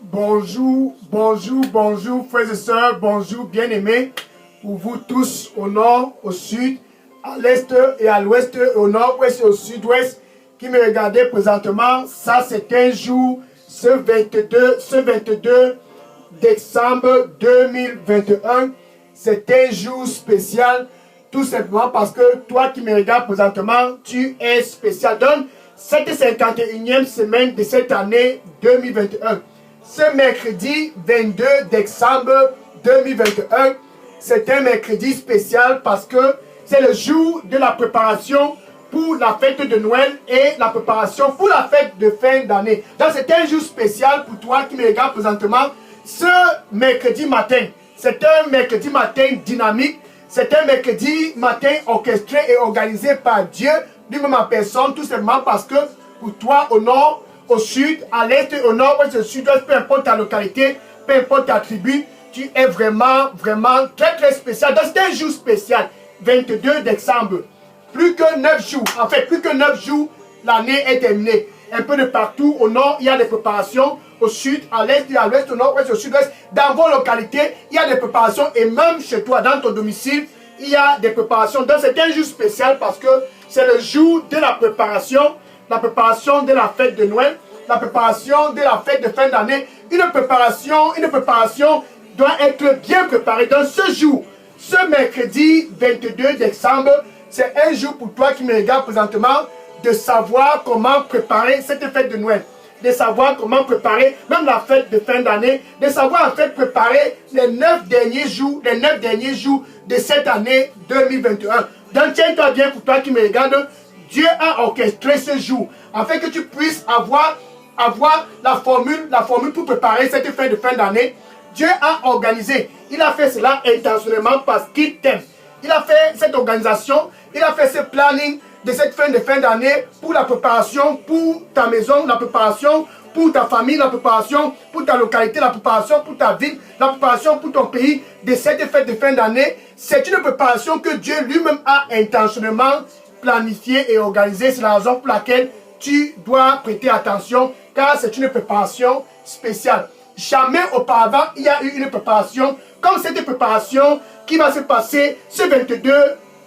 Bonjour, bonjour, bonjour, frères et sœurs, bonjour, bien-aimés, pour vous tous, au nord, au sud, à l'est et à l'ouest, au nord-ouest et au sud-ouest, qui me regardez présentement. Ça, c'est un jour, ce 22 décembre 2021. C'est un jour spécial, tout simplement parce que toi qui me regardes présentement, tu es spécial. Donc, cette 51e semaine de cette année 2021. Ce mercredi 22 décembre 2021, c'est un mercredi spécial parce que c'est le jour de la préparation pour la fête de Noël et la préparation pour la fête de fin d'année. Donc c'est un jour spécial pour toi qui me regarde présentement. Ce mercredi matin, c'est un mercredi matin dynamique, c'est un mercredi matin orchestré et organisé par Dieu, lui-même en personne, tout simplement parce que pour toi au nord, au sud, à l'est, au nord, au sud-ouest, peu importe ta localité, peu importe ta tribu, tu es vraiment très très spécial. Donc c'est un jour spécial, 22 décembre. Plus que 9 jours, en fait plus que 9 jours, l'année est terminée. Un peu de partout, au nord, il y a des préparations, au sud, à l'est et à l'ouest, au nord-ouest, au sud-ouest. Dans vos localités, il y a des préparations et même chez toi, dans ton domicile, il y a des préparations. Donc c'est un jour spécial parce que c'est le jour de la préparation de la fête de Noël, la préparation de la fête de fin d'année. Une préparation doit être bien préparée. Dans ce jour, ce mercredi 22 décembre, c'est un jour pour toi qui me regarde présentement de savoir comment préparer cette fête de Noël, de savoir comment préparer même la fête de fin d'année, de savoir en fait préparer les 9 derniers jours de cette année 2021. Donc tiens-toi bien pour toi qui me regarde. Dieu a orchestré ce jour afin que tu puisses avoir la formule pour préparer cette fête de fin d'année. Dieu a organisé, il a fait cela intentionnellement parce qu'il t'aime. Il a fait cette organisation, il a fait ce planning de cette fin d'année pour la préparation pour ta maison, la préparation pour ta famille, la préparation pour ta localité, la préparation pour ta ville, la préparation pour ton pays de cette fête de fin d'année. C'est une préparation que Dieu lui-même a intentionnellement planifié et organisé. C'est la raison pour laquelle tu dois prêter attention, car c'est une préparation spéciale. Jamais auparavant il y a eu une préparation comme cette préparation qui va se passer ce 22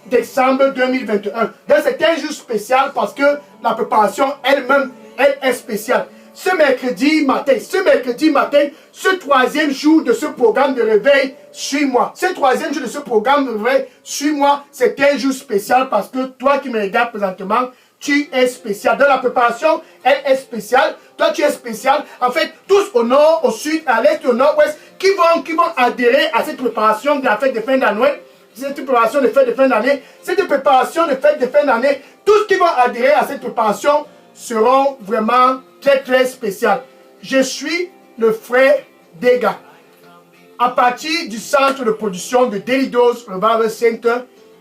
décembre 2021. Donc c'est un jour spécial parce que la préparation elle-même, elle est spéciale. Ce mercredi matin, ce troisième jour de ce programme de réveil, suis-moi. Ce troisième jour de ce programme de réveil, suis-moi, c'est un jour spécial parce que toi qui me regardes présentement, tu es spécial. Dans la préparation, elle est spéciale. Toi, tu es spécial. En fait, tous au nord, au sud, à l'est, au nord-ouest, qui vont adhérer à cette préparation de la fête de fin d'année, cette préparation de fête de fin d'année, cette préparation de fête de fin d'année, tous qui vont adhérer à cette préparation seront vraiment très très spécial. Je suis le frère Dega. À partir du centre de production de Daily Dose Revival Center,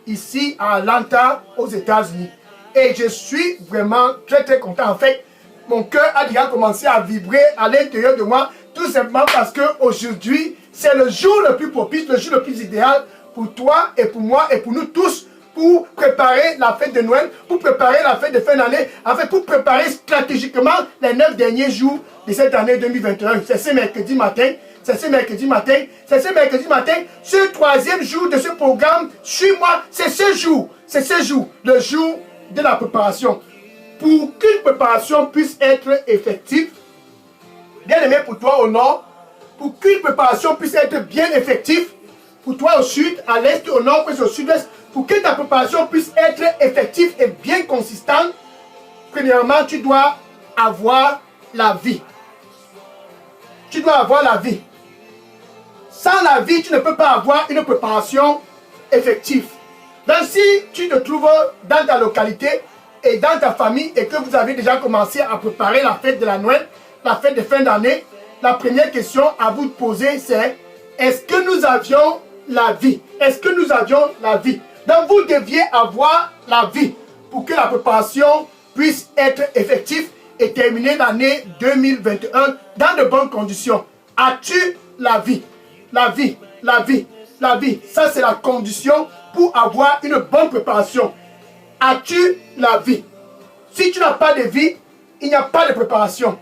ici à Atlanta, aux États-Unis. Et je suis vraiment très très content. En fait, mon cœur a déjà commencé à vibrer à l'intérieur de moi, tout simplement parce qu'aujourd'hui, c'est le jour le plus propice, le jour le plus idéal pour toi et pour moi et pour nous tous, pour préparer la fête de Noël, pour préparer la fête de fin d'année, en fait, pour préparer stratégiquement les 9 derniers jours de cette année 2021. C'est ce mercredi matin, ce troisième jour de ce programme, suis-moi, c'est ce jour, le jour de la préparation. Pour qu'une préparation puisse être effective, bien aimé pour toi au nord, pour qu'une préparation puisse être bien effective, pour toi au sud, à l'est, au nord, au sud-ouest, pour que ta préparation puisse être effective et bien consistante, premièrement, tu dois avoir la vie. Tu dois avoir la vie. Sans la vie, tu ne peux pas avoir une préparation effective. Donc si tu te trouves dans ta localité et dans ta famille et que vous avez déjà commencé à préparer la fête de la Noël, la fête de fin d'année, la première question à vous poser c'est: est-ce que nous avions la vie? Est-ce que nous avions la vie? Donc vous deviez avoir la vie pour que la préparation puisse être effective et terminer l'année 2021 dans de bonnes conditions. As-tu la vie? La vie, la vie, la vie. Ça c'est la condition pour avoir une bonne préparation. As-tu la vie? Si tu n'as pas de vie, il n'y a pas de préparation.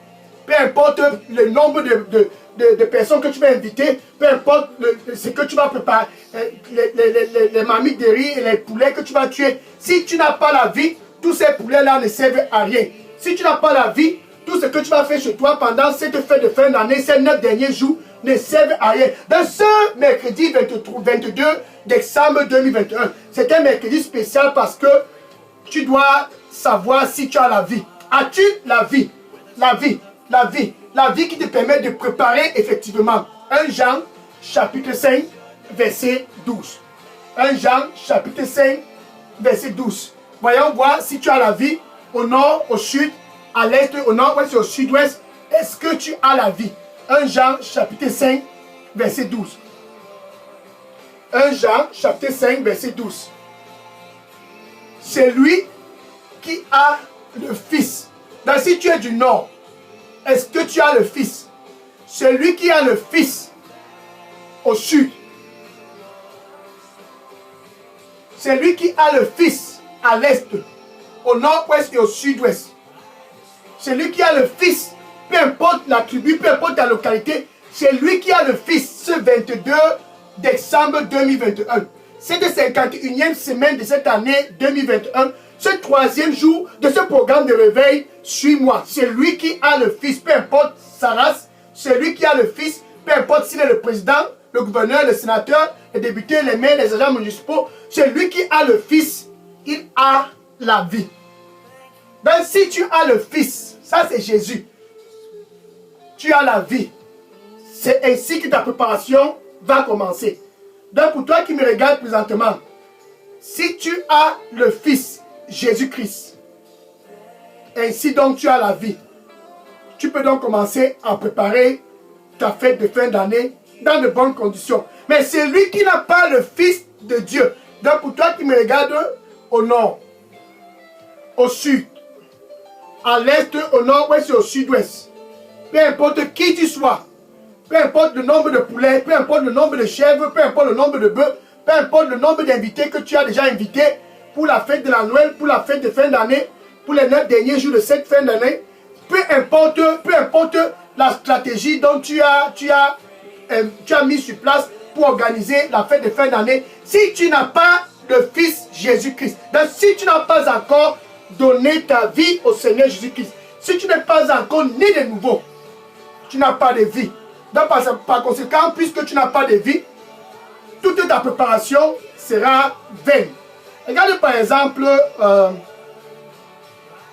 peu importe le nombre de personnes que tu vas inviter, peu importe ce que tu vas préparer, les marmites de riz et les poulets que tu vas tuer. Si tu n'as pas la vie, tous ces poulets-là ne servent à rien. Si tu n'as pas la vie, tout ce que tu vas faire chez toi pendant cette fête de fin d'année, ces 9 derniers jours, ne servent à rien. Dans ce mercredi 22 décembre 2021, c'est un mercredi spécial parce que tu dois savoir si tu as la vie. As-tu la vie? La vie, la vie, la vie qui te permet de préparer effectivement. 1 Jean chapitre 5 verset 12. 1 Jean chapitre 5 verset 12. Voyons voir si tu as la vie au nord, au sud, à l'est, au nord-ouest et au sud-ouest. Est-ce que tu as la vie? 1 Jean chapitre 5 verset 12. 1 Jean chapitre 5 verset 12. C'est lui qui a le Fils. Donc si tu es du nord, est-ce que tu as le Fils? Celui qui a le Fils au sud. C'est lui qui a le Fils à l'est, au nord-ouest et au sud-ouest. Celui qui a le Fils, peu importe la tribu, peu importe la localité, c'est lui qui a le Fils ce 22 décembre 2021. C'est la 51e semaine de cette année 2021. Ce 3e jour de ce programme de réveil, suis-moi. C'est lui qui a le Fils, peu importe sa race. C'est lui qui a le Fils, peu importe s'il est le président, le gouverneur, le sénateur, les députés, les maires, les agents municipaux. C'est lui qui a le Fils, il a la vie. Donc si tu as le Fils, ça c'est Jésus. Tu as la vie. C'est ainsi que ta préparation va commencer. Donc pour toi qui me regardes présentement, si tu as le Fils, Jésus-Christ, ainsi donc tu as la vie. Tu peux donc commencer à préparer ta fête de fin d'année dans de bonnes conditions. Mais celui qui n'a pas le Fils de Dieu, donc pour toi qui me regardes au nord, au sud, à l'est, au nord-ouest et au sud-ouest, peu importe qui tu sois, peu importe le nombre de poulets, peu importe le nombre de chèvres, peu importe le nombre de bœufs, peu importe le nombre d'invités que tu as déjà invités pour la fête de la Noël, pour la fête de fin d'année, pour les 9 derniers jours de cette fin d'année, peu importe la stratégie dont tu as mis sur place pour organiser la fête de fin d'année, si tu n'as pas le Fils Jésus-Christ, donc si tu n'as pas encore donné ta vie au Seigneur Jésus-Christ, si tu n'es pas encore né de nouveau, tu n'as pas de vie. Donc par conséquent, puisque tu n'as pas de vie, toute ta préparation sera vaine. Regarde par exemple,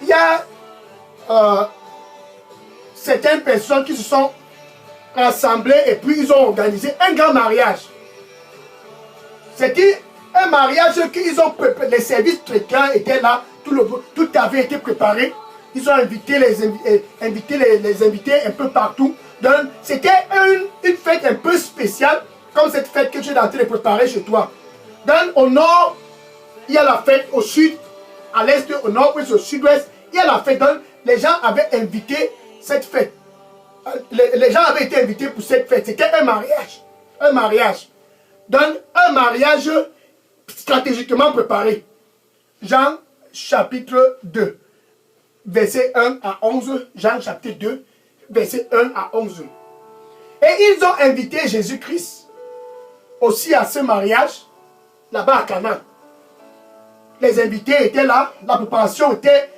il y a certaines personnes qui se sont rassemblées et puis ils ont organisé un grand mariage. C'était un mariage qu'ils ont préparé, les services traitants étaient là, tout avait été préparé. Ils ont invité les invités un peu partout. Donc c'était une fête un peu spéciale, comme cette fête que tu es en train de préparer chez toi. Donc au nord, il y a la fête, au sud, à l'est, au nord, au sud-ouest, il y a la fête. Donc les gens avaient invité cette fête. Les gens avaient été invités pour cette fête. C'était un mariage. Un mariage. Donc un mariage stratégiquement préparé. Jean chapitre 2, verset 1 à 11. Jean chapitre 2, verset 1 à 11. Et ils ont invité Jésus-Christ aussi à ce mariage, là-bas à Cana. Les invités étaient là, la préparation était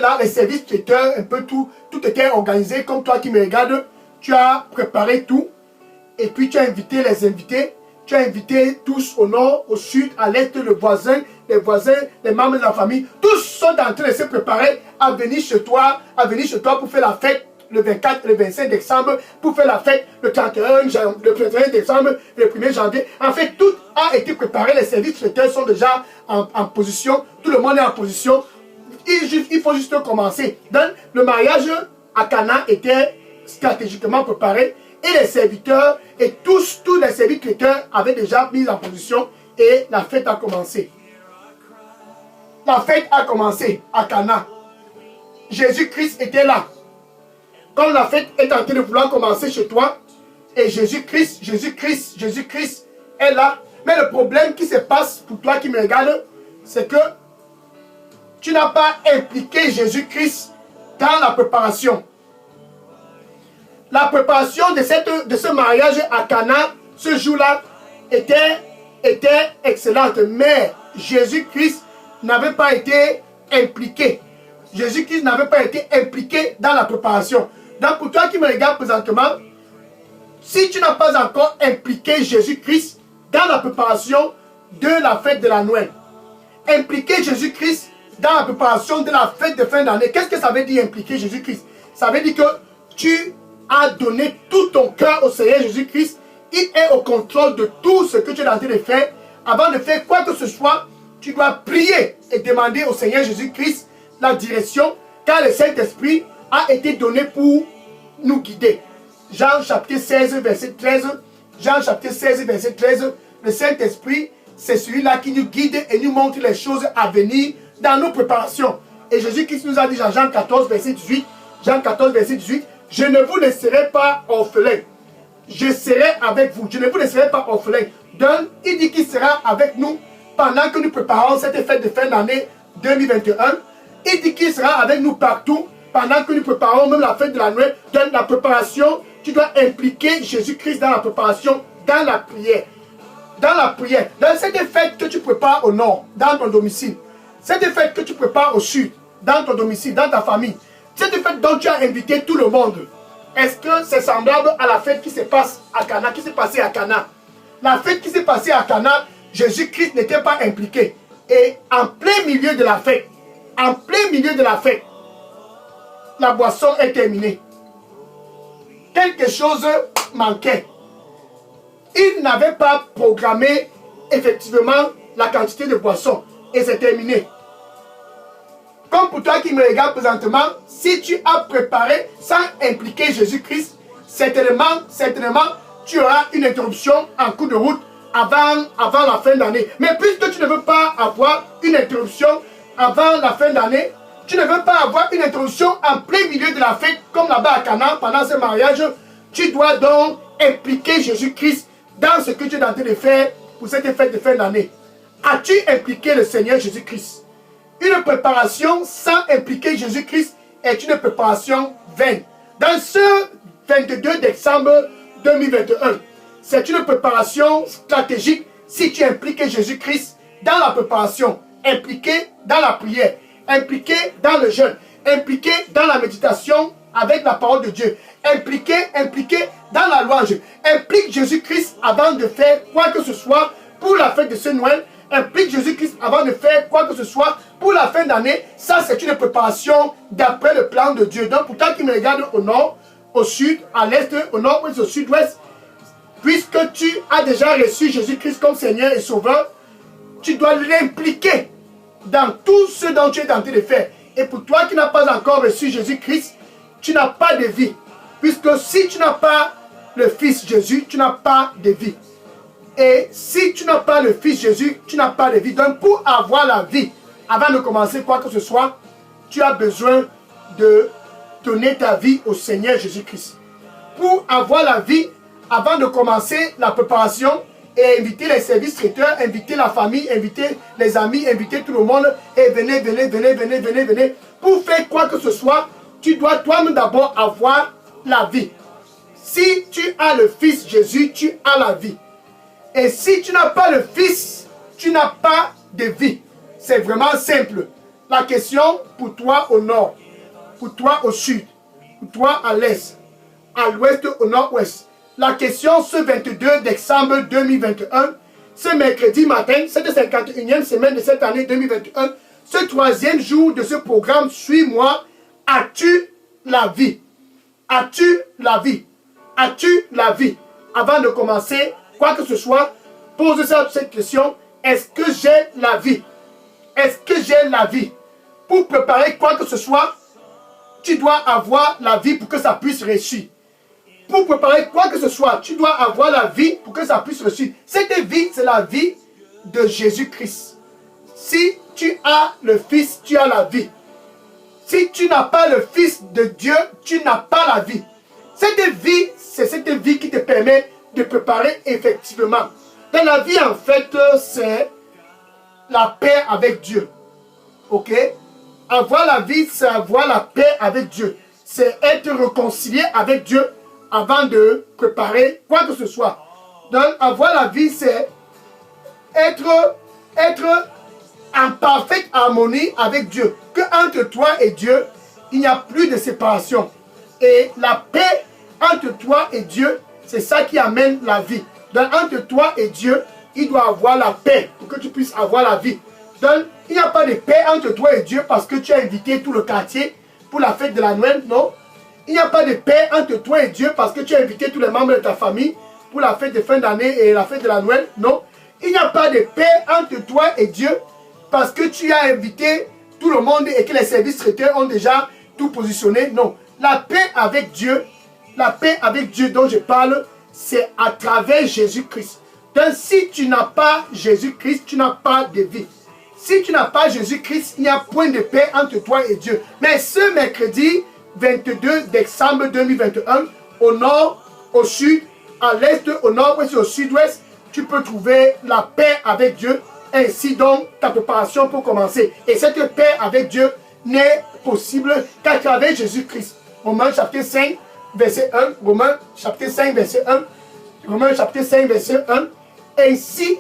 là, les services traiteurs, un peu tout était organisé. Comme toi qui me regardes, tu as préparé tout. Et puis tu as invité les invités. Tu as invité tous au nord, au sud, à l'est, les voisins, les membres de la famille. Tous sont en train de se préparer à venir chez toi pour faire la fête le 24 et le 25 décembre, pour faire la fête le 31 décembre et le 1er janvier. En fait, tout a été préparé. Les services traiteurs sont déjà en position. Tout le monde est en position. Il faut juste commencer. Donc, le mariage à Cana était stratégiquement préparé. Et les serviteurs et tous les serviteurs avaient déjà mis en position et la fête a commencé. La fête a commencé à Cana. Jésus-Christ était là. Quand la fête est en train de vouloir commencer chez toi, et Jésus-Christ est là. Mais le problème qui se passe pour toi qui me regarde, c'est que tu n'as pas impliqué Jésus-Christ dans la préparation. La préparation de ce mariage à Cana, ce jour-là, était excellente. Mais Jésus-Christ n'avait pas été impliqué. Jésus-Christ n'avait pas été impliqué dans la préparation. Donc pour toi qui me regardes présentement, si tu n'as pas encore impliqué Jésus-Christ dans la préparation de la fête de la Noël, impliquer Jésus-Christ dans la préparation de la fête de fin d'année, qu'est-ce que ça veut dire impliquer Jésus-Christ? Ça veut dire que tu as donné tout ton cœur au Seigneur Jésus-Christ. Il est au contrôle de tout ce que tu es en train de faire. Avant de faire quoi que ce soit, tu dois prier et demander au Seigneur Jésus-Christ la direction, car le Saint-Esprit a été donné pour nous guider. Jean chapitre 16, verset 13. Jean chapitre 16, verset 13. Le Saint-Esprit, c'est celui-là qui nous guide et nous montre les choses à venir dans nos préparations. Et Jésus-Christ nous a dit dans Jean 14, verset 18, Jean 14, verset 18, « Je ne vous laisserai pas orphelin. Je serai avec vous. Je ne vous laisserai pas orphelin. » Donc, il dit qu'il sera avec nous pendant que nous préparons cette fête de fin d'année 2021. Il dit qu'il sera avec nous partout pendant que nous préparons même la fête de la Noël. Dans la préparation, tu dois impliquer Jésus-Christ dans la préparation, dans la prière. Dans la prière. Dans cette fête que tu prépares au nord, dans ton domicile. Cette fête que tu prépares au sud, dans ton domicile, dans ta famille. Cette fête dont tu as invité tout le monde. Est-ce que c'est semblable à la fête qui se passe à Cana, qui s'est passée à Cana? La fête qui s'est passée à Cana, Jésus-Christ n'était pas impliqué. Et en plein milieu de la fête, la boisson est terminée. Quelque chose manquait. Il n'avait pas programmé effectivement la quantité de boisson. Et c'est terminé. Comme pour toi qui me regarde présentement, si tu as préparé sans impliquer Jésus-Christ, certainement, tu auras une interruption en cours de route avant la fin d'année. Mais puisque tu ne veux pas avoir une interruption avant la fin d'année, tu ne veux pas avoir une interruption en plein milieu de la fête, comme là-bas à Cana, pendant ce mariage, tu dois donc impliquer Jésus-Christ dans ce que tu es en train de faire pour cette fête de fin d'année. As-tu impliqué le Seigneur Jésus-Christ? Une préparation sans impliquer Jésus-Christ est une préparation vaine. Dans ce 22 décembre 2021, c'est une préparation stratégique si tu impliques Jésus-Christ dans la préparation, impliqué dans la prière, impliqué dans le jeûne, impliqué dans la méditation avec la parole de Dieu, impliqué dans la louange. Implique Jésus-Christ avant de faire quoi que ce soit pour la fête de ce Noël. Implique Jésus-Christ avant de faire quoi que ce soit pour la fin d'année. Ça, c'est une préparation d'après le plan de Dieu. Donc, pour toi qui me regarde au nord, au sud, à l'est, au nord-ouest, au sud-ouest, puisque tu as déjà reçu Jésus-Christ comme Seigneur et Sauveur, tu dois l'impliquer dans tout ce dont tu es tenté de faire. Et pour toi qui n'as pas encore reçu Jésus-Christ, tu n'as pas de vie. Puisque si tu n'as pas le Fils Jésus, tu n'as pas de vie. Et si tu n'as pas le Fils Jésus, tu n'as pas de vie. Donc pour avoir la vie, avant de commencer quoi que ce soit, tu as besoin de donner ta vie au Seigneur Jésus-Christ. Pour avoir la vie, avant de commencer la préparation, et inviter les services traiteurs, inviter la famille, inviter les amis, inviter tout le monde, et venez. Pour faire quoi que ce soit, tu dois toi-même d'abord avoir la vie. Si tu as le Fils Jésus, tu as la vie. Et si tu n'as pas le Fils, tu n'as pas de vie. C'est vraiment simple. La question pour toi au nord, pour toi au sud, pour toi à l'est, à l'ouest, au nord-ouest. La question ce 22 décembre 2021, ce mercredi matin, cette 51e semaine de cette année 2021, ce troisième jour de ce programme, suis-moi, as-tu la vie? As-tu la vie? As-tu la vie? Avant de commencer, quoi que ce soit, pose cette question, est-ce que j'ai la vie? Est-ce que j'ai la vie? Pour préparer quoi que ce soit, tu dois avoir la vie pour que ça puisse réussir. Pour préparer quoi que ce soit, tu dois avoir la vie pour que ça puisse réussir. Cette vie, c'est la vie de Jésus-Christ. Si tu as le Fils, tu as la vie. Si tu n'as pas le Fils de Dieu, tu n'as pas la vie. Cette vie, c'est cette vie qui te permet de préparer effectivement. Dans la vie, en fait, c'est la paix avec Dieu. Ok? Avoir la vie, c'est avoir la paix avec Dieu. C'est être réconcilié avec Dieu. avant de préparer quoi que ce soit. Donc, avoir la vie, c'est être en parfaite harmonie avec Dieu. Que entre toi et Dieu, il n'y a plus de séparation. Et la paix entre toi et Dieu, c'est ça qui amène la vie. Donc, entre toi et Dieu, il doit avoir la paix pour que tu puisses avoir la vie. Donc, il n'y a pas de paix entre toi et Dieu parce que tu as invité tout le quartier pour la fête de la Noël, non. Il n'y a pas de paix entre toi et Dieu parce que tu as invité tous les membres de ta famille pour la fête de fin d'année et la fête de la Noël, non. Il n'y a pas de paix entre toi et Dieu parce que tu as invité tout le monde et que les services traiteurs ont déjà tout positionné, non. La paix avec Dieu dont je parle, c'est à travers Jésus-Christ. Donc si tu n'as pas Jésus-Christ, tu n'as pas de vie. Si tu n'as pas Jésus-Christ, il n'y a point de paix entre toi et Dieu. Mais ce mercredi 22 décembre 2021, au nord, au sud, à l'est, au nord-ouest et au sud-ouest, tu peux trouver la paix avec Dieu. Ainsi donc, ta préparation pour commencer. Et cette paix avec Dieu n'est possible qu'à travers Jésus-Christ. Romains chapitre 5, verset 1. Romains chapitre 5, verset 1. Romains chapitre 5, verset 1. Ainsi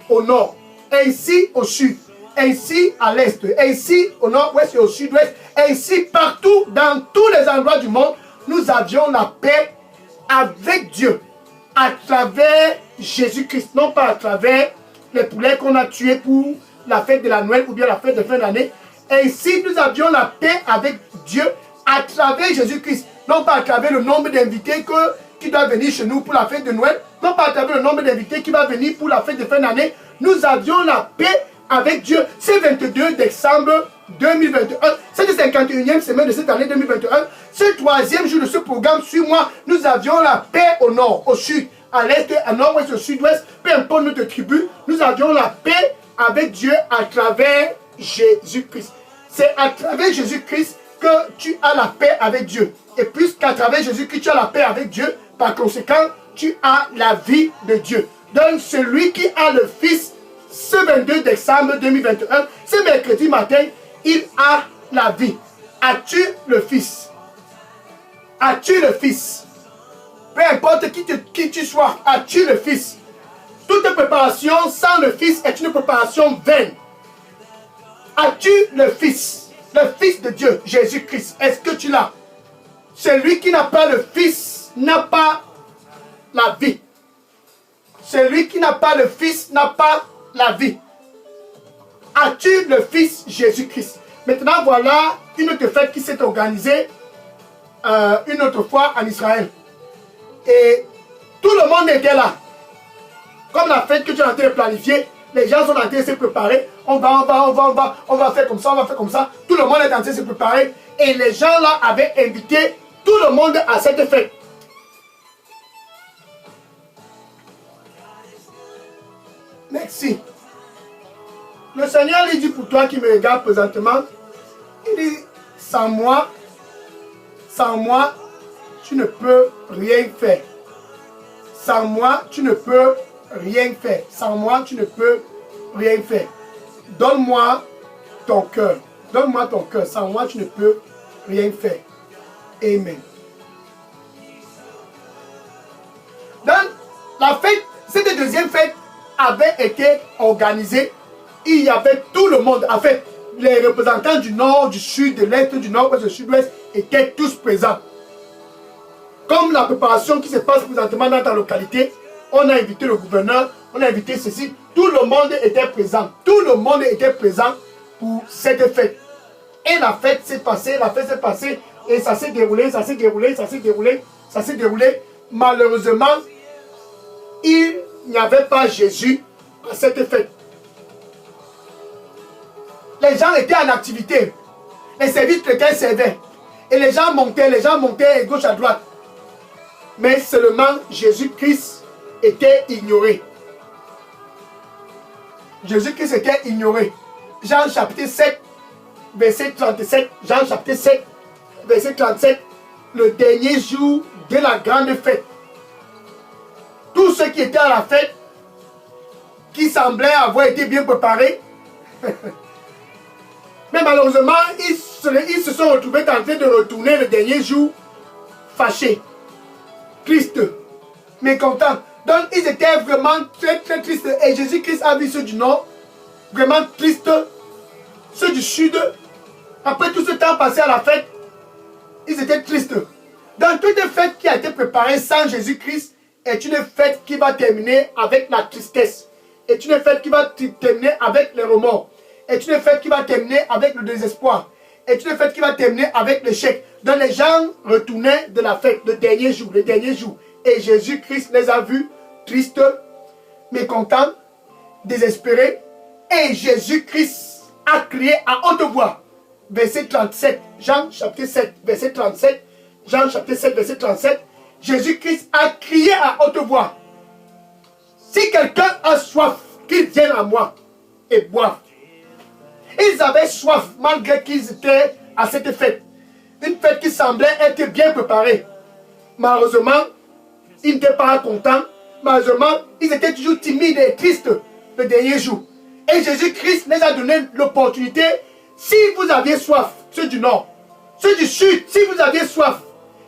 au nord, ainsi au sud, ainsi à l'est, ainsi au nord-ouest et au sud-ouest, ainsi partout, dans tous les endroits du monde, nous avions la paix avec Dieu, à travers Jésus-Christ, non pas à travers les poulets qu'on a tués pour la fête de la Noël ou bien la fête de fin d'année. Ainsi, nous avions la paix avec Dieu à travers Jésus-Christ, non pas à travers le nombre d'invités qui doivent venir chez nous pour la fête de Noël, non pas à travers le nombre d'invités qui va venir pour la fête de fin d'année. Nous avions la paix avec Dieu. C'est 22 décembre 2021. C'est la 51e semaine de cette année 2021. Ce troisième jour de ce programme, suis-moi, nous avions la paix au nord, au sud, à l'est, à nord-ouest, au sud-ouest, peu importe notre tribu. Nous avions la paix avec Dieu à travers Jésus-Christ. C'est à travers Jésus-Christ que tu as la paix avec Dieu. Et puisqu'à travers Jésus-Christ, tu as la paix avec Dieu, par conséquent, tu as la vie de Dieu. Donc, celui qui a le Fils, ce 22 décembre 2021, ce mercredi matin, il a la vie. As-tu le Fils? As-tu le Fils? Peu importe qui tu sois, as-tu le Fils? Toute préparation sans le Fils est une préparation vaine. As-tu le Fils? Le Fils de Dieu, Jésus-Christ, est-ce que tu l'as? Celui qui n'a pas le Fils n'a pas la vie. Celui qui n'a pas le Fils n'a pas la vie. As-tu le Fils Jésus-Christ? Maintenant, voilà une autre fête qui s'est organisée une autre fois en Israël. Et tout le monde était là. Comme la fête que tu es en train de planifier, les gens sont en train de se préparer. On va faire comme ça, on va faire comme ça. Tout le monde est en train de se préparer. Et les gens là avaient invité tout le monde à cette fête. Merci. Le Seigneur lui dit pour toi qui me regarde présentement, il dit, sans moi, tu ne peux rien faire. Sans moi, tu ne peux rien faire. Sans moi, tu ne peux rien faire. Donne-moi ton cœur. Donne-moi ton cœur. Sans moi, tu ne peux rien faire. Amen. Donc, la fête, cette deuxième fête avait été organisée. Il y avait tout le monde. En fait, les représentants du nord, du sud, de l'est, du nord-ouest, du sud-ouest étaient tous présents. Comme la préparation qui se passe présentement dans ta localité, on a invité le gouverneur, on a invité ceci. Tout le monde était présent. Tout le monde était présent pour cette fête. Et la fête s'est passée, et ça s'est déroulé, ça s'est déroulé. Malheureusement, il n'y avait pas Jésus à cette fête. Les gens étaient en activité. Les services chrétiens servaient. Et les gens montaient à gauche, à droite. Mais seulement Jésus-Christ était ignoré. Jésus-Christ était ignoré. Jean chapitre 7, verset 37. Jean chapitre 7, verset 37. Le dernier jour de la grande fête. Tous ceux qui étaient à la fête, qui semblaient avoir été bien préparés, mais malheureusement, ils se sont retrouvés en train de retourner le dernier jour fâchés. tristes, mécontents. Donc ils étaient vraiment très très tristes. Et Jésus-Christ a vu ceux du nord, vraiment tristes, ceux du sud. Après tout ce temps passé à la fête, ils étaient tristes. Donc toute fête qui a été préparée sans Jésus-Christ est une fête qui va terminer avec la tristesse. Est une fête qui va terminer avec les remords. Est une fête qui va terminer avec le désespoir. Est une fête qui va terminer avec l'échec. Donc les gens retournaient de la fête le dernier jour. Et Jésus-Christ les a vus tristes, mécontents, désespérés. Et Jésus-Christ a crié à haute voix. Verset 37, Jean chapitre 7, verset 37. Jean chapitre 7, verset 37. Jésus-Christ a crié à haute voix. Si quelqu'un a soif, qu'il vienne à moi et boive. Ils avaient soif malgré qu'ils étaient à cette fête. Une fête qui semblait être bien préparée. Malheureusement, ils n'étaient pas contents. Malheureusement, ils étaient toujours timides et tristes le dernier jour. Et Jésus-Christ les a donné l'opportunité. Si vous aviez soif, ceux du nord, ceux du sud, si vous aviez soif,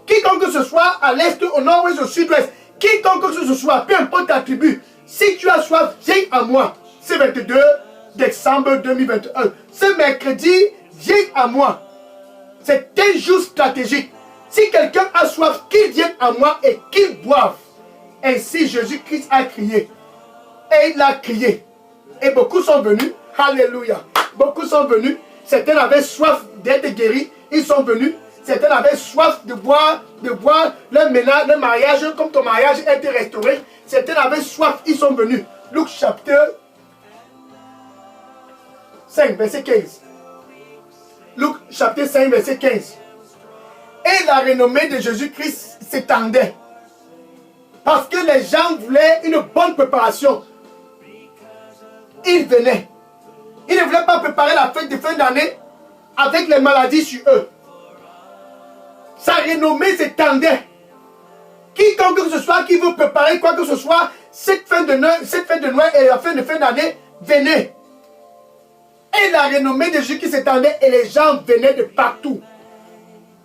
quiconque que ce soit à l'est, au nord, ouest, au sud-ouest, quiconque que ce soit, peu importe ta tribu, si tu as soif, viens à moi. C'est 22 décembre 2021. Ce mercredi, viens à moi. C'est un jour stratégique. Si quelqu'un a soif, qu'il vienne à moi et qu'il boive. Ainsi, Jésus-Christ a crié. Et il a crié. Et beaucoup sont venus. Alléluia. Beaucoup sont venus. Certains avaient soif d'être guéris. Ils sont venus. Certains avaient soif de boire leur ménage, leur mariage, comme ton mariage a été restauré. Certains avaient soif, ils sont venus. Luc chapitre 5, verset 15. Luc chapitre 5, verset 15. Et la renommée de Jésus-Christ s'étendait. Parce que les gens voulaient une bonne préparation. Ils venaient. Ils ne voulaient pas préparer la fête de fin d'année avec les maladies sur eux. Sa renommée s'étendait. Quiconque que ce soit qui veut préparer quoi que ce soit, cette fête de Noël et la fin d'année, venez. Et la renommée de Jésus qui s'étendait et les gens venaient de partout.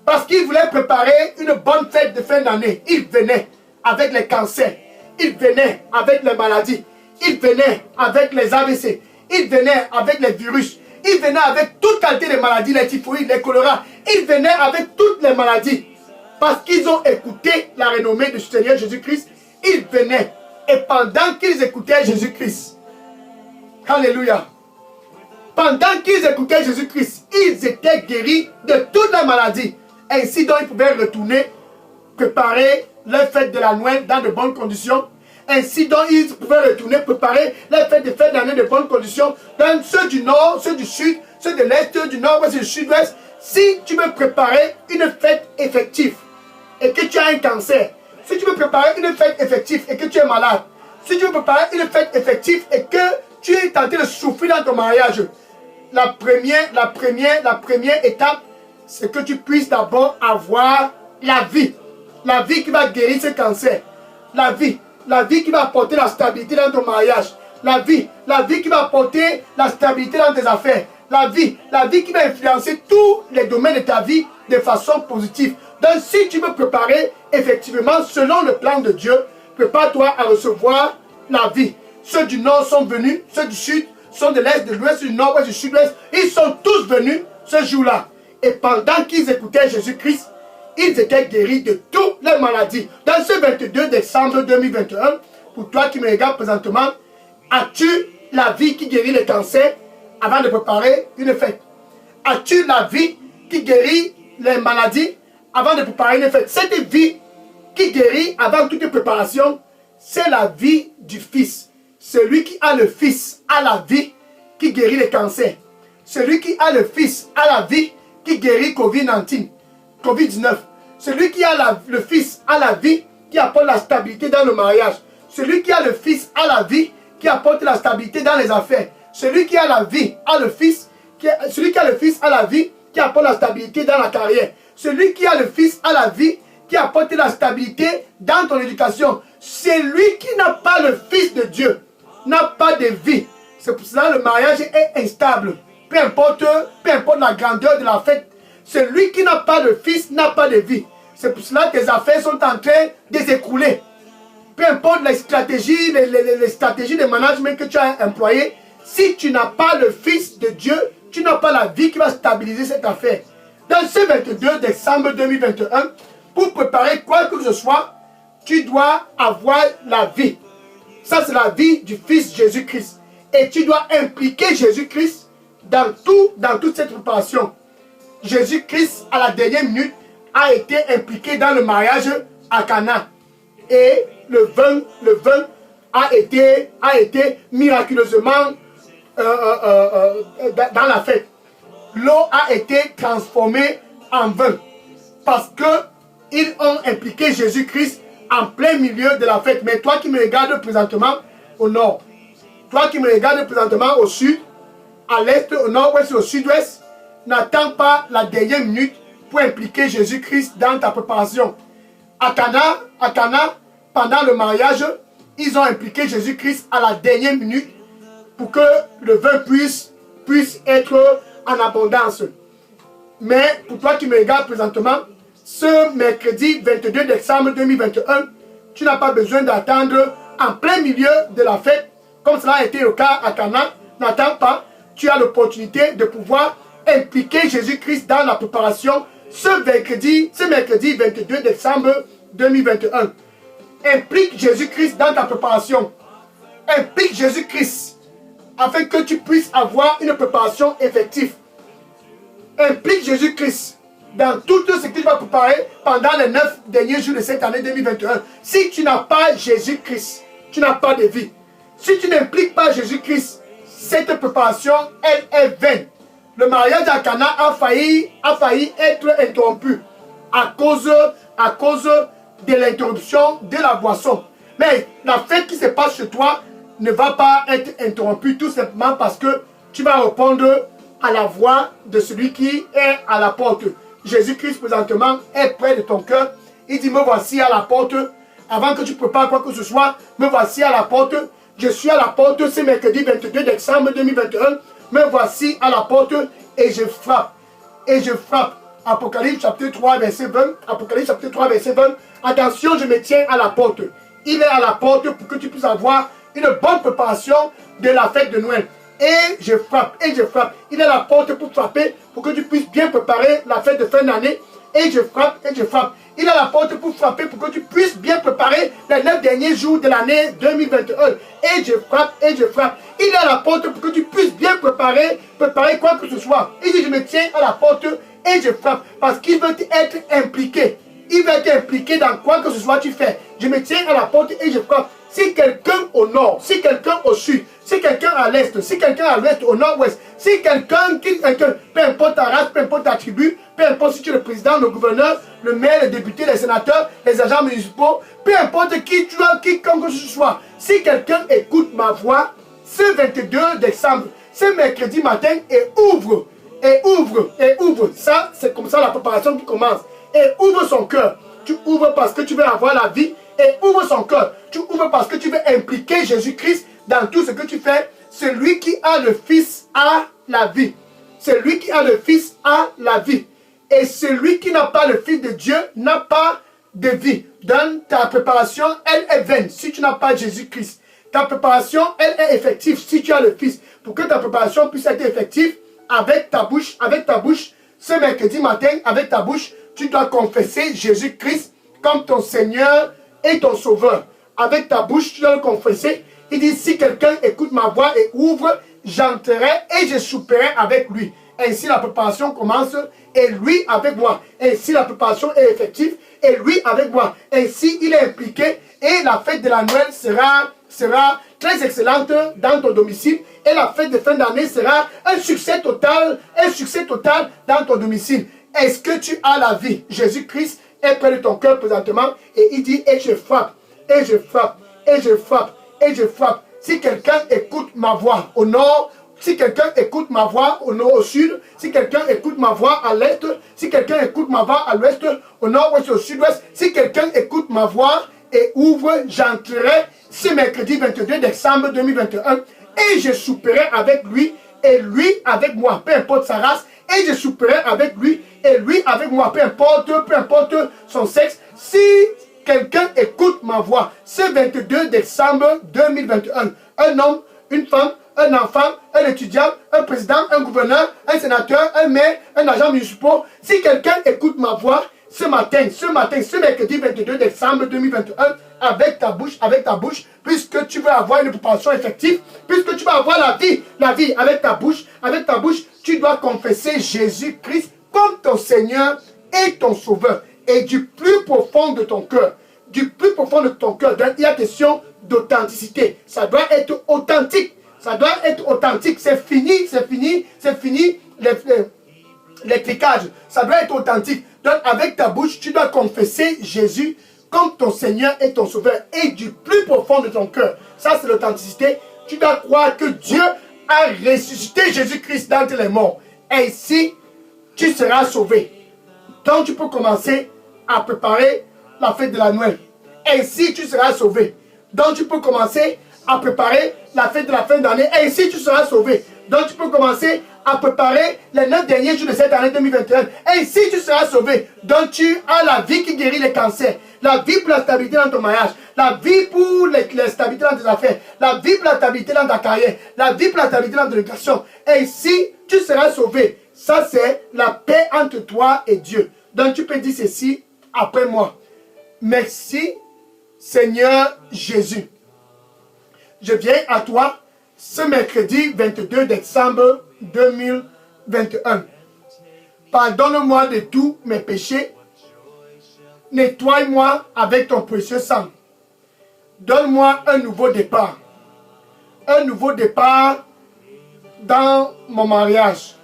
Parce qu'ils voulaient préparer une bonne fête de fin d'année. Ils venaient avec les cancers. Ils venaient avec les maladies. Ils venaient avec les AVC. Ils venaient avec les virus. Ils venaient avec toute qualité de maladies, les typhoïdes, les choléra. Ils venaient avec toutes les maladies. Parce qu'ils ont écouté la renommée du Seigneur Jésus-Christ. Ils venaient. Et pendant qu'ils écoutaient Jésus-Christ. Alléluia. Pendant qu'ils écoutaient Jésus-Christ, ils étaient guéris de toutes les maladies. Ainsi donc ils pouvaient retourner, préparer leur fête de la Noël dans de bonnes conditions. Ainsi donc ils pouvaient retourner, préparer leur fête de fin d'année de bonnes conditions. Dans ceux du nord, ceux du sud, ceux de l'est, du nord-ouest et du sud-ouest. Si tu veux préparer une fête effective et que tu as un cancer, si tu veux préparer une fête effective et que tu es malade, si tu veux préparer une fête effective et que tu es tenté de souffrir dans ton mariage, la première étape, c'est que tu puisses d'abord avoir la vie. La vie qui va guérir ce cancer. La vie qui va apporter la stabilité dans ton mariage. La vie qui va apporter la stabilité dans tes affaires. La vie qui va influencer tous les domaines de ta vie de façon positive. Donc si tu veux préparer effectivement selon le plan de Dieu, prépare-toi à recevoir la vie. Ceux du nord sont venus, ceux du sud sont de l'est, de l'ouest, du nord-ouest, du sud-ouest. Ils sont tous venus ce jour-là. Et pendant qu'ils écoutaient Jésus-Christ, ils étaient guéris de toutes les maladies. Dans ce 22 décembre 2021, pour toi qui me regardes présentement, as-tu la vie qui guérit les cancers avant de préparer une fête? As-tu la vie qui guérit les maladies avant de préparer une fête? Cette vie qui guérit avant toute préparation, c'est la vie du Fils. Celui qui a le Fils a la vie qui guérit les cancers. Celui qui a le Fils a la vie qui guérit COVID-19. Celui qui a le Fils a la vie qui apporte la stabilité dans le mariage. Celui qui a le Fils a la vie qui apporte la stabilité dans les affaires. Celui qui a la vie a le Fils. Celui qui a le Fils a la vie qui apporte la stabilité dans la carrière. Celui qui a le Fils a la vie qui apporte la stabilité dans ton éducation. Celui qui n'a pas le Fils de Dieu n'a pas de vie. C'est pour cela que le mariage est instable. Peu importe la grandeur de la fête. Celui qui n'a pas de Fils n'a pas de vie. C'est pour cela que tes affaires sont en train de s'écrouler. Peu importe les stratégies, les stratégies de management que tu as employées, si tu n'as pas le Fils de Dieu, tu n'as pas la vie qui va stabiliser cette affaire. Dans ce 22 décembre 2021, pour préparer quoi que ce soit, tu dois avoir la vie. Ça, c'est la vie du Fils Jésus-Christ. Et tu dois impliquer Jésus-Christ dans toute cette préparation. Jésus-Christ, à la dernière minute, a été impliqué dans le mariage à Cana. Et le vin a été miraculeusement dans la fête. L'eau a été transformée en vin. Parce qu'ils ont impliqué Jésus-Christ en plein milieu de la fête. Mais toi qui me regardes présentement au nord, toi qui me regardes présentement au sud, à l'est, au nord-ouest et au sud-ouest, n'attends pas la dernière minute pour impliquer Jésus-Christ dans ta préparation. À Cana, pendant le mariage, ils ont impliqué Jésus-Christ à la dernière minute pour que le vin puisse être en abondance. Mais pour toi qui me regardes présentement, ce mercredi 22 décembre 2021, tu n'as pas besoin d'attendre en plein milieu de la fête, comme cela a été le cas à Cana. N'attends pas, tu as l'opportunité de pouvoir impliquer Jésus-Christ dans la préparation ce mercredi 22 décembre 2021. Implique Jésus-Christ dans ta préparation. Implique Jésus-Christ afin que tu puisses avoir une préparation effective. Implique Jésus-Christ dans tout ce que tu vas préparer pendant les 9 derniers jours de cette année 2021. Si tu n'as pas Jésus-Christ, tu n'as pas de vie. Si tu n'impliques pas Jésus-Christ, cette préparation, elle est vaine. Le mariage à Cana a failli être interrompu à cause de l'interruption de la boisson. Mais la fête qui se passe chez toi ne va pas être interrompue tout simplement parce que tu vas répondre à la voix de celui qui est à la porte. Jésus-Christ présentement est près de ton cœur. Il dit, me voici à la porte. Avant que tu prépares quoi que ce soit, me voici à la porte. Je suis à la porte ce mercredi 22 décembre 2021. Me voici à la porte et je frappe. Et je frappe. Apocalypse chapitre 3 verset 20. Apocalypse chapitre 3 verset 20. Attention, je me tiens à la porte. Il est à la porte pour que tu puisses avoir une bonne préparation de la fête de Noël. Et je frappe, et je frappe. Il est à la porte pour frapper, pour que tu puisses bien préparer la fête de fin d'année. Et je frappe, et je frappe. Il est à la porte pour frapper, pour que tu puisses bien préparer les 9 derniers jours de l'année 2021. Et je frappe, et je frappe. Il est à la porte pour que tu puisses bien préparer quoi que ce soit. Il dit, je me tiens à la porte et je frappe. Parce qu'il veut être impliqué. Il va être impliqué dans quoi que ce soit tu fais. Je me tiens à la porte et je frappe. Si quelqu'un au nord, si quelqu'un au sud, si quelqu'un à l'est, si quelqu'un à l'ouest, au nord-ouest, si quelqu'un, peu importe ta race, peu importe ta tribu, peu importe si tu es le président, le gouverneur, le maire, les députés, les sénateurs, les agents municipaux, peu importe qui tu as, comme que ce soit, si quelqu'un écoute ma voix, ce 22 décembre, ce mercredi matin, et ouvre, ça, c'est comme ça la préparation qui commence, et ouvre son cœur. Tu ouvres parce que tu veux avoir la vie, et ouvre son cœur. Tu ouvres parce que tu veux impliquer Jésus-Christ dans tout ce que tu fais. Celui qui a le Fils a la vie. Celui qui a le Fils a la vie. Et celui qui n'a pas le Fils de Dieu n'a pas de vie. Dans ta préparation, elle est vaine si tu n'as pas Jésus-Christ. Ta préparation, elle est effective si tu as le Fils. Pour que ta préparation puisse être effective, avec ta bouche, ce mercredi matin, avec ta bouche, tu dois confesser Jésus-Christ comme ton Seigneur et ton Sauveur. Avec ta bouche, tu dois le confesser. Il dit, si quelqu'un écoute ma voix et ouvre, j'entrerai et je souperai avec lui. Ainsi la préparation commence, et lui avec moi. Ainsi la préparation est effective, et lui avec moi. Ainsi il est impliqué, et la fête de la Noël sera très excellente dans ton domicile, et la fête de fin d'année sera un succès total dans ton domicile. Est-ce que tu as la vie? Jésus-Christ est près de ton cœur présentement, et il dit, et je frappe, et je frappe, et je frappe, et je frappe. Si quelqu'un écoute ma voix au nord, si quelqu'un écoute ma voix au nord, au sud, si quelqu'un écoute ma voix à l'est, si quelqu'un écoute ma voix à l'ouest, au nord-ouest, au sud-ouest, si quelqu'un écoute ma voix et ouvre, j'entrerai ce mercredi 22 décembre 2021 et je souperai avec lui et lui avec moi, peu importe sa race, et je souperai avec lui, et lui avec moi, peu importe son sexe. Si quelqu'un écoute ma voix, ce 22 décembre 2021, un homme, une femme, un enfant, un étudiant, un président, un gouverneur, un sénateur, un maire, un agent municipal, si quelqu'un écoute ma voix, ce mercredi 22 décembre 2021, avec ta bouche, puisque tu veux avoir une préparation effective, puisque tu vas avoir la vie avec ta bouche, tu dois confesser Jésus-Christ comme ton Seigneur et ton Sauveur, et du plus profond de ton cœur. Donc, il y a question d'authenticité. Ça doit être authentique. C'est fini les cliquages. Ça doit être authentique. Donc, avec ta bouche, tu dois confesser Jésus comme ton Seigneur et ton Sauveur. Et du plus profond de ton cœur. Ça, c'est l'authenticité. Tu dois croire que Dieu a ressuscité Jésus-Christ d'entre les morts. Ainsi, tu seras sauvé. Donc, tu peux commencer à préparer la fête de la Noël. Ainsi, tu seras sauvé. Donc, tu peux commencer à préparer la fête de la fin d'année. Ainsi, tu seras sauvé. Donc, tu peux commencer à préparer les 9 derniers jours de cette année 2021. Ainsi, tu seras sauvé. Donc, tu as la vie qui guérit les cancers. La vie pour la stabilité dans ton mariage. La vie pour la stabilité dans tes affaires. La vie pour la stabilité dans ta carrière. La vie pour la stabilité dans ton éducation. Ainsi, tu seras sauvé. Ça, c'est la paix entre toi et Dieu. Donc, tu peux dire ceci après moi. Merci, Seigneur Jésus. Je viens à toi ce mercredi 22 décembre 2021. Pardonne-moi de tous mes péchés. Nettoie-moi avec ton précieux sang. Donne-moi un nouveau départ. Un nouveau départ dans mon mariage.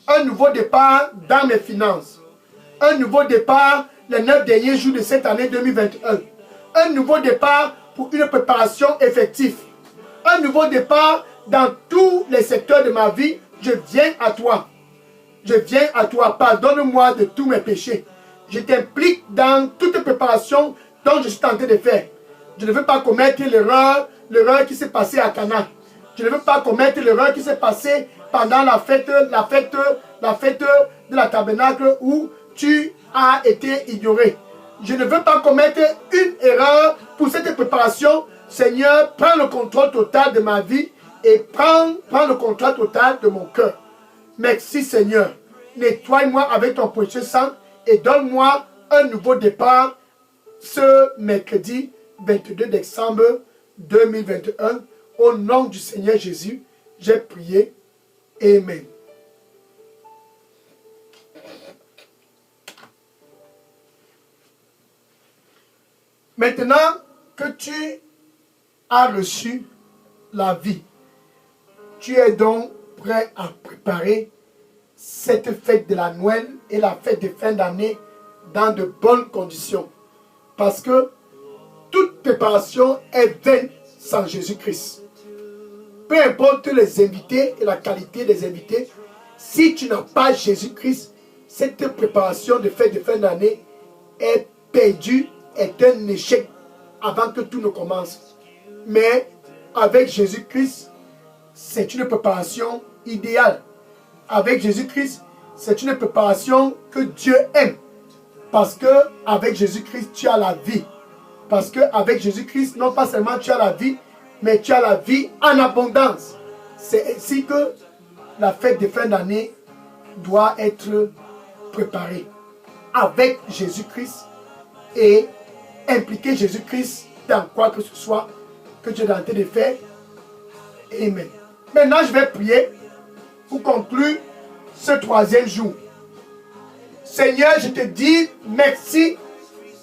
Un nouveau départ dans mes finances. Un nouveau départ les 9 derniers jours de cette année 2021. Un nouveau départ pour une préparation effective. Un nouveau départ dans tous les secteurs de ma vie. Je viens à toi. Je viens à toi. Pardonne-moi de tous mes péchés. Je t'implique dans toute préparation dont je suis tenté de faire. Je ne veux pas commettre l'erreur qui s'est passée à Cana. Je ne veux pas commettre l'erreur qui s'est passée pendant la fête de la tabernacle où tu as été ignoré. Je ne veux pas commettre une erreur pour cette préparation. Seigneur, prends le contrôle total de ma vie et prends le contrôle total de mon cœur. Merci Seigneur. Nettoie-moi avec ton précieux sang et donne-moi un nouveau départ ce mercredi 22 décembre 2021. Au nom du Seigneur Jésus, j'ai prié. Amen. Maintenant que tu as reçu la vie, tu es donc prêt à préparer cette fête de la Noël et la fête de fin d'année dans de bonnes conditions. Parce que toute préparation est vaine sans Jésus-Christ. Peu importe les invités et la qualité des invités, si tu n'as pas Jésus-Christ, cette préparation de fête de fin d'année est perdue, est un échec avant que tout ne commence. Mais avec Jésus-Christ, c'est une préparation idéale. Avec Jésus-Christ, c'est une préparation que Dieu aime. Parce que avec Jésus-Christ, tu as la vie. Parce que avec Jésus-Christ, non pas seulement tu as la vie, mais tu as la vie en abondance. C'est ainsi que la fête de fin d'année doit être préparée. Avec Jésus-Christ et impliquer Jésus-Christ dans quoi que ce soit que tu es en train de faire. Amen. Maintenant, je vais prier pour conclure ce 3e jour. Seigneur, je te dis merci.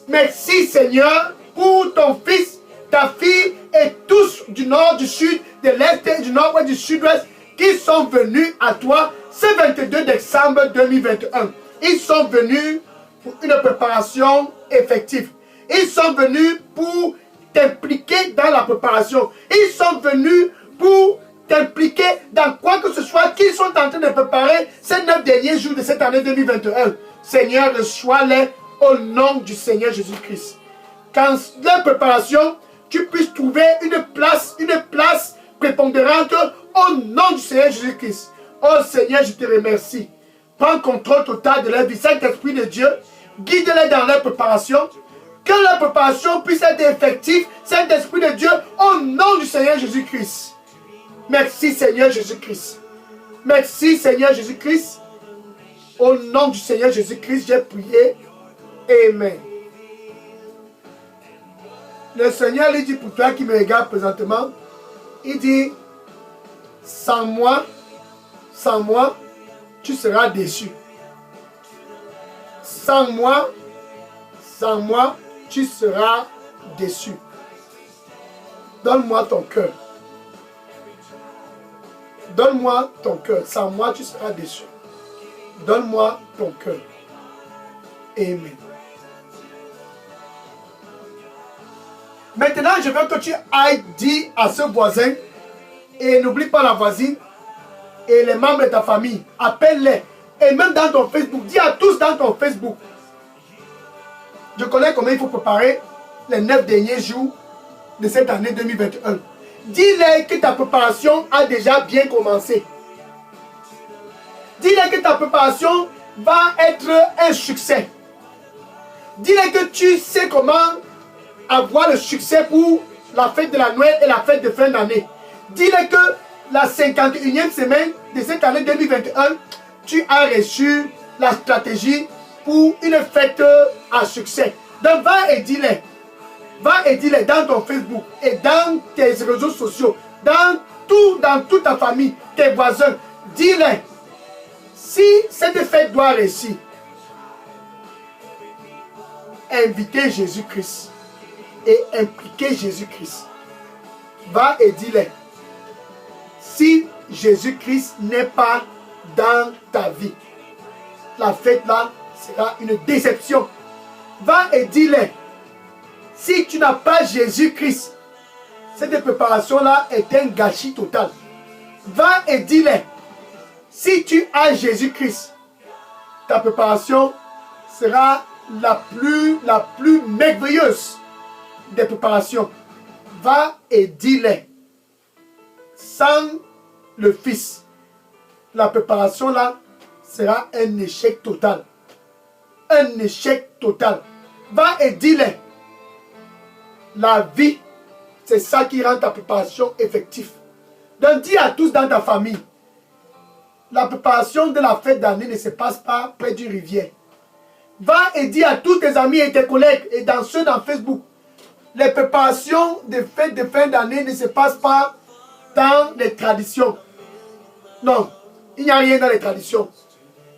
Merci Seigneur pour ton fils, ta fille et tous du nord, du sud, de l'est, du nord-ouest, du sud-ouest qui sont venus à toi ce 22 décembre 2021. Ils sont venus pour une préparation effective. Ils sont venus pour t'impliquer dans la préparation. Ils sont venus pour t'impliquer dans quoi que ce soit qu'ils sont en train de préparer ces 9 derniers jours de cette année 2021. Seigneur, reçois-les au nom du Seigneur Jésus-Christ. Quand la préparation, tu puisses trouver une place prépondérante Au nom du Seigneur Jésus-Christ. Oh Seigneur, je te remercie. Prends contrôle total de leur vie. Saint-Esprit de Dieu, guide-les dans leur préparation. Que leur préparation puisse être effective. Saint-Esprit de Dieu, au nom du Seigneur Jésus-Christ. Merci Seigneur Jésus-Christ. Merci Seigneur Jésus-Christ. Au nom du Seigneur Jésus-Christ, j'ai prié. Amen. Le Seigneur lui dit pour toi qui me regarde présentement, il dit, sans moi, tu seras déçu. Sans moi, tu seras déçu. Donne-moi ton cœur. Donne-moi ton cœur. Sans moi, tu seras déçu. Donne-moi ton cœur. Amen. Maintenant, je veux que tu ailles dire à ce voisin, et n'oublie pas la voisine, et les membres de ta famille, appelle-les. Et même dans ton Facebook, dis à tous dans ton Facebook. Je connais comment il faut préparer les 9 derniers jours de cette année 2021. Dis-leur que ta préparation a déjà bien commencé. Dis-leur que ta préparation va être un succès. Dis-leur que tu sais comment avoir le succès pour la fête de la Noël et la fête de fin d'année. Dis-leur que la 51e semaine de cette année 2021, tu as reçu la stratégie pour une fête à succès. Donc va et dis-leur. Va et dis-leur dans ton Facebook et dans tes réseaux sociaux, dans toute ta famille, tes voisins. Dis-leur, si cette fête doit réussir, invitez Jésus-Christ et impliquez Jésus-Christ. Va et dis-leur, si Jésus-Christ n'est pas dans ta vie, la fête là sera une déception. Va et dis-leur, si tu n'as pas Jésus-Christ, cette préparation-là est un gâchis total. Va et dis-leur, si tu as Jésus-Christ, ta préparation sera la plus merveilleuse des préparations. Va et dis-leur, sans le Fils, la préparation là sera un échec total. Un échec total. Va et dis-leur, la vie, c'est ça qui rend ta préparation effective. Donc dis à tous dans ta famille, la préparation de la fête d'année ne se passe pas près d'une rivière. Va et dis à tous tes amis et tes collègues et dans ceux dans Facebook, les préparations des fêtes de fin d'année ne se passent pas dans les traditions. Non, il n'y a rien dans les traditions.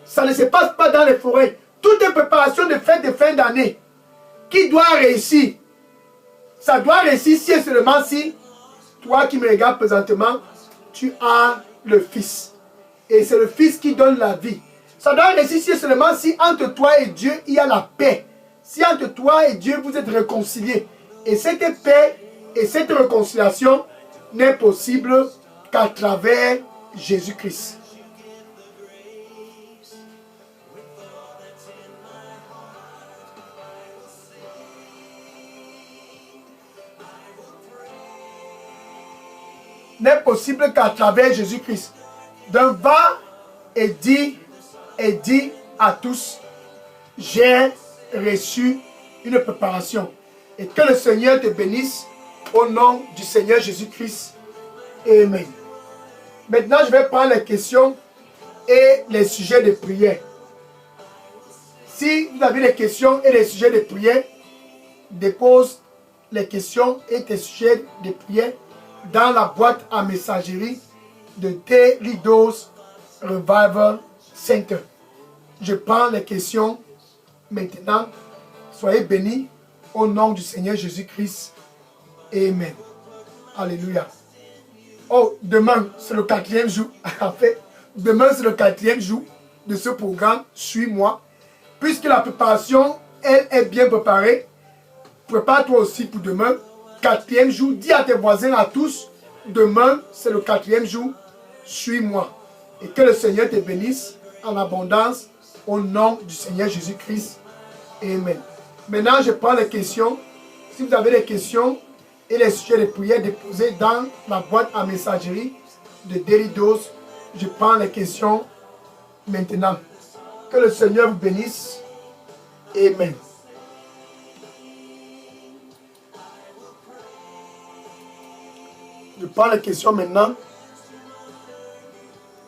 Ça ne se passe pas dans les forêts. Toutes les préparations de fêtes de fin d'année qui doivent réussir, ça doit réussir si et seulement si toi qui me regardes présentement, tu as le Fils. Et c'est le Fils qui donne la vie. Ça doit réussir si et seulement si entre toi et Dieu, il y a la paix. Si entre toi et Dieu, vous êtes réconciliés. Et cette paix et cette réconciliation n'est possible qu'à travers Jésus-Christ. N'est possible qu'à travers Jésus-Christ. Donc va et dis à tous, j'ai reçu une préparation. Et que le Seigneur te bénisse au nom du Seigneur Jésus-Christ. Amen. Maintenant, je vais prendre les questions et les sujets de prière. Si vous avez des questions et des sujets de prière, dépose les questions et tes sujets de prière dans la boîte à messagerie de Daily Dose Revival Center. Je prends les questions maintenant. Soyez bénis au nom du Seigneur Jésus-Christ. Amen. Alléluia. Oh, demain, c'est le 4e jour. En fait, demain, c'est le 4e jour de ce programme. Suis-moi. Puisque la préparation, elle est bien préparée, prépare-toi aussi pour demain. 4e jour. Dis à tes voisins, à tous, demain, c'est le 4e jour. Suis-moi. Et que le Seigneur te bénisse en abondance au nom du Seigneur Jésus-Christ. Amen. Maintenant, je prends les questions. Si vous avez des questions et les sujets de prière déposés dans la boîte à messagerie de Daily Dose. Je prends les questions maintenant. Que le Seigneur vous bénisse. Amen. Je prends les questions maintenant.